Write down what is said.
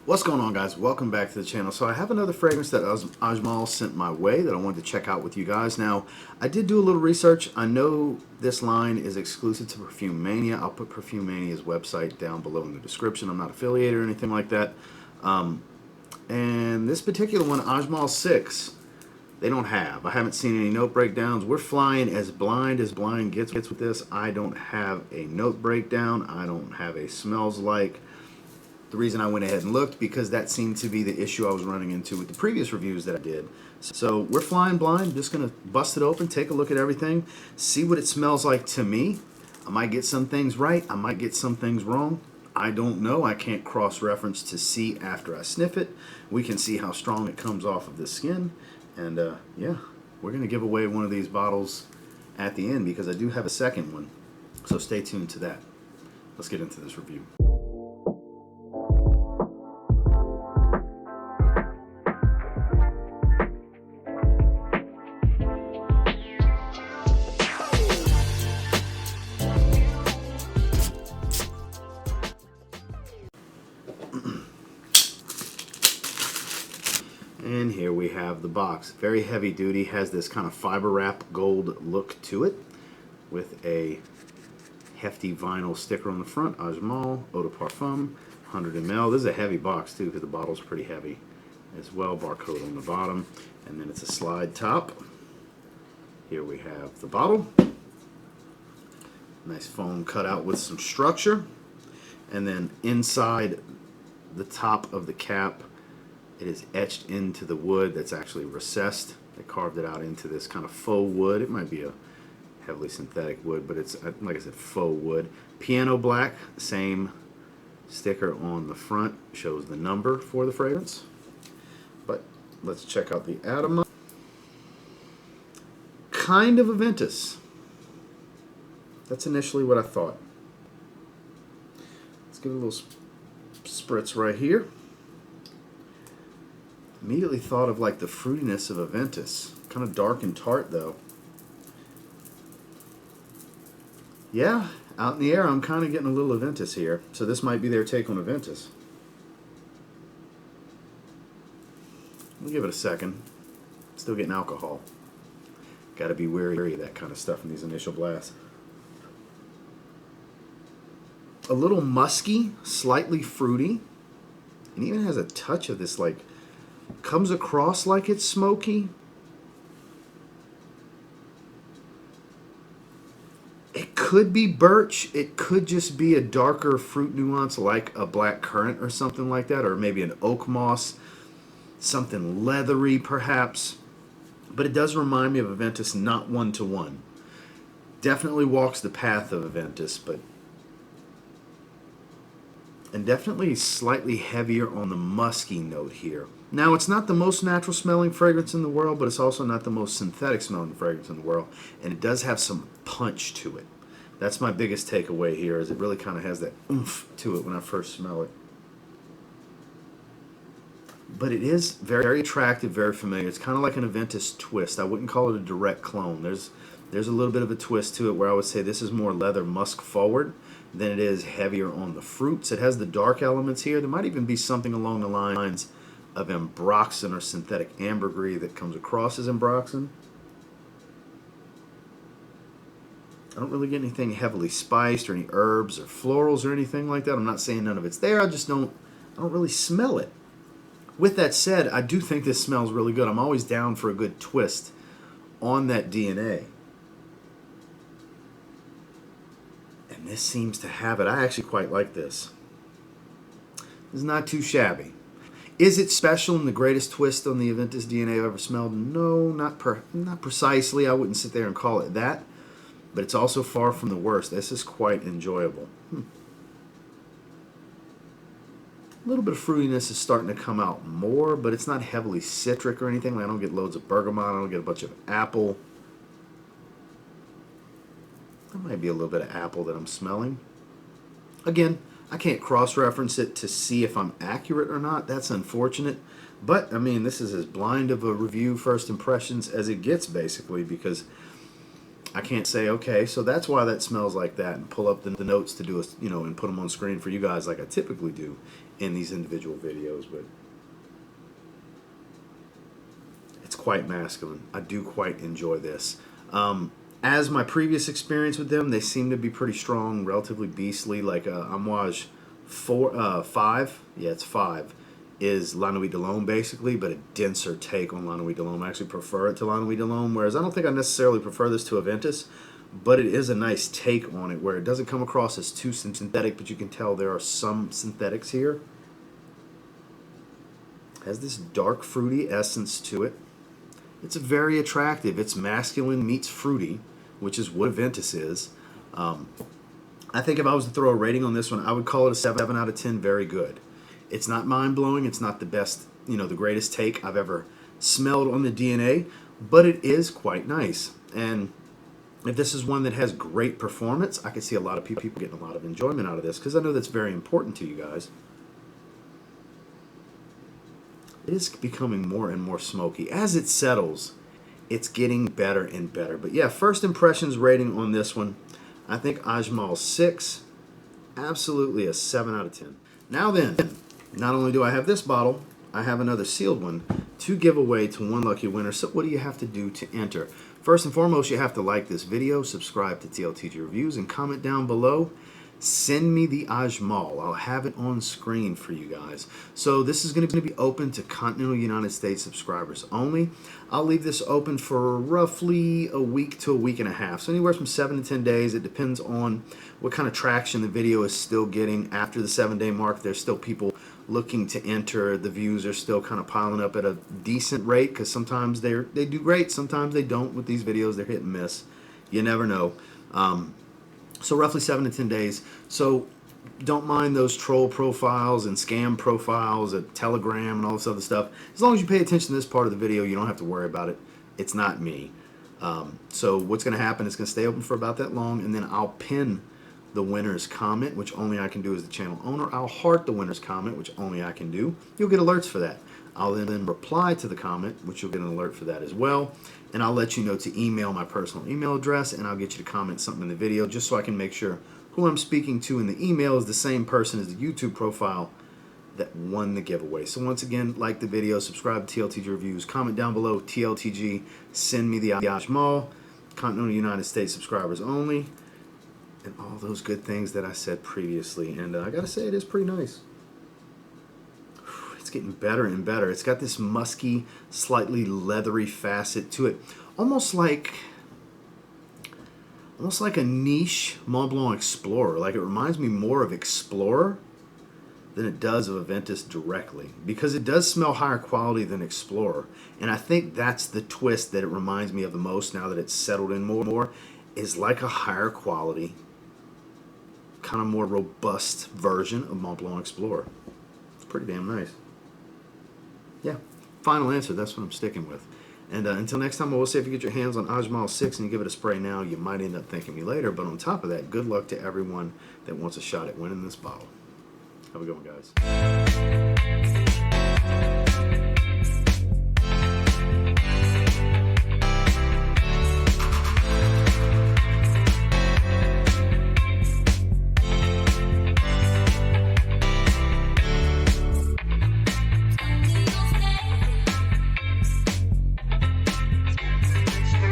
What's going on, guys? Welcome back to the channel. So I have another fragrance that Ajmal sent my way that I wanted to check out with you guys. Now, I did do a little research. I know this line is exclusive to Perfumania. I'll put Perfumania's website down below in the description. I'm not affiliated or anything like that. And this particular one, Ajmal 6, they don't have. I haven't seen any note breakdowns. We're flying as blind gets with this. I don't have a note breakdown. I don't have a smells like. The reason I went ahead and looked, because that seemed to be the issue I was running into with the previous reviews that I did. So we're flying blind, just going to bust it open, take a look at everything, see what it smells like to me. I might get some things right, I might get some things wrong. I don't know, I can't cross-reference to see after I sniff it. We can see how strong it comes off of the skin. And yeah, we're going to give away one of these bottles at the end because I do have a second one. So stay tuned to that. Let's get into this review. And here we have the box. Very heavy duty, has this kind of fiber wrap gold look to it with a hefty vinyl sticker on the front. Ajmal, Eau de Parfum, 100 ml. This is a heavy box too because the bottle's pretty heavy as well. Barcode on the bottom. And then it's a slide top. Here we have the bottle. Nice foam cutout with some structure. And then inside the top of the cap, it is etched into the wood that's actually recessed. They carved it out into this kind of faux wood. It might be a heavily synthetic wood, but it's, like I said, faux wood. Piano black, same sticker on the front, shows the number for the fragrance. But let's check out the aroma. Kind of a Ventus. That's initially what I thought. Let's give it a little spritz right here. Immediately thought of like the fruitiness of a Ventus. Kind of dark and tart though. Yeah, out in the air I'm kind of getting a little Ventus here. So this might be their take on a Ventus. We'll give it a second. Still getting alcohol. Got to be wary of that kind of stuff in these initial blasts. A little musky, slightly fruity. And even has a touch of this like, comes across like it's smoky. It could be birch. It could just be a darker fruit nuance like a black currant or something like that, or maybe an oak moss, something leathery perhaps. But it does remind me of a Ventus, not one-to-one. Definitely walks the path of a Ventus, but and definitely slightly heavier on the musky note here. Now, it's not the most natural smelling fragrance in the world, but it's also not the most synthetic smelling fragrance in the world, and it does have some punch to it. That's my biggest takeaway here, is it really kind of has that oomph to it when I first smell it. But it is very, very attractive, very familiar. It's kind of like an Aventus twist. I wouldn't call it a direct clone. There's a little bit of a twist to it where I would say this is more leather musk forward than it is heavier on the fruits. It has the dark elements here. There might even be something along the lines of ambroxan or synthetic ambergris that comes across as ambroxan. I don't really get anything heavily spiced or any herbs or florals or anything like that. I'm not saying none of it's there. I don't really smell it. With that said, I do think this smells really good. I'm always down for a good twist on that DNA. And this seems to have it. I actually quite like this. It's not too shabby. Is it special and the greatest twist on the Aventus DNA I've ever smelled? No, not precisely. I wouldn't sit there and call it that. But it's also far from the worst. This is quite enjoyable. A little bit of fruitiness is starting to come out more, but it's not heavily citric or anything. I don't get loads of bergamot. I don't get a bunch of apple. There might be a little bit of apple that I'm smelling. Again, I can't cross-reference it to see if I'm accurate or not. That's unfortunate. But, I mean, this is as blind of a review, first impressions, as it gets, basically, because I can't say, okay, so that's why that smells like that, and pull up the notes to do a, and put them on screen for you guys like I typically do in these individual videos. But it's quite masculine. I do quite enjoy this. As my previous experience with them, they seem to be pretty strong, relatively beastly. Like Amouage 5, yeah, it's 5, is La Nuit de l'Homme basically, but a denser take on La Nuit de l'Homme. I actually prefer it to La Nuit de l'Homme, whereas I don't think I necessarily prefer this to Aventus, but it is a nice take on it where it doesn't come across as too synthetic, but you can tell there are some synthetics here. It has this dark fruity essence to it. It's very attractive. It's masculine meets fruity, which is what Aventus is. I think if I was to throw a rating on this one, I would call it a 7 out of 10, very good. It's not mind-blowing. It's not the best, the greatest take I've ever smelled on the DNA, but it is quite nice. And if this is one that has great performance, I could see a lot of people getting a lot of enjoyment out of this, because I know that's very important to you guys. It is becoming more and more smoky. As it settles, it's getting better and better. But yeah, first impressions rating on this one, I think Ajmal 6, absolutely a 7 out of 10. Now then, not only do I have this bottle, I have another sealed one to give away to one lucky winner. So what do you have to do to enter? First and foremost, you have to like this video, subscribe to TLTG Reviews, and comment down below. Send me the Ajmal. I'll have it on screen for you guys. So this is going to be open to continental United States subscribers only. I'll leave this open for roughly a week to a week and a half. So anywhere from 7 to 10 days. It depends on what kind of traction the video is still getting. After the 7-day mark, there's still people looking to enter. The views are still kind of piling up at a decent rate, because sometimes they do great, sometimes they don't with these videos. They're hit and miss. You never know. So roughly 7 to 10 days. So don't mind those troll profiles and scam profiles at Telegram and all this other stuff. As long as you pay attention to this part of the video, you don't have to worry about it. It's not me. So what's going to happen is going to stay open for about that long, and then I'll pin the winner's comment, which only I can do as the channel owner. I'll heart the winner's comment, which only I can do. You'll get alerts for that. I'll then reply to the comment, which you'll get an alert for that as well. And I'll let you know to email my personal email address, and I'll get you to comment something in the video, just so I can make sure who I'm speaking to in the email is the same person as the YouTube profile that won the giveaway. So once again, like the video, subscribe to TLTG Reviews, comment down below TLTG, send me the Ajmal, continental United States subscribers only, and all those good things that I said previously. And I gotta say, it is pretty nice. It's getting better and better. It's got this musky, slightly leathery facet to it, almost like a niche Mont Blanc Explorer. Like, it reminds me more of Explorer than it does of Aventus directly, because it does smell higher quality than Explorer. And I think that's the twist that it reminds me of the most, now that it's settled in more, is like a higher quality, kind of more robust version of Mont Blanc Explorer. It's pretty damn nice. Yeah, final answer, that's what I'm sticking with. And until next time, I will say, if you get your hands on Ajmal 6 and you give it a spray now, you might end up thanking me later. But on top of that, good luck to everyone that wants a shot at winning this bottle. Have a good one, guys.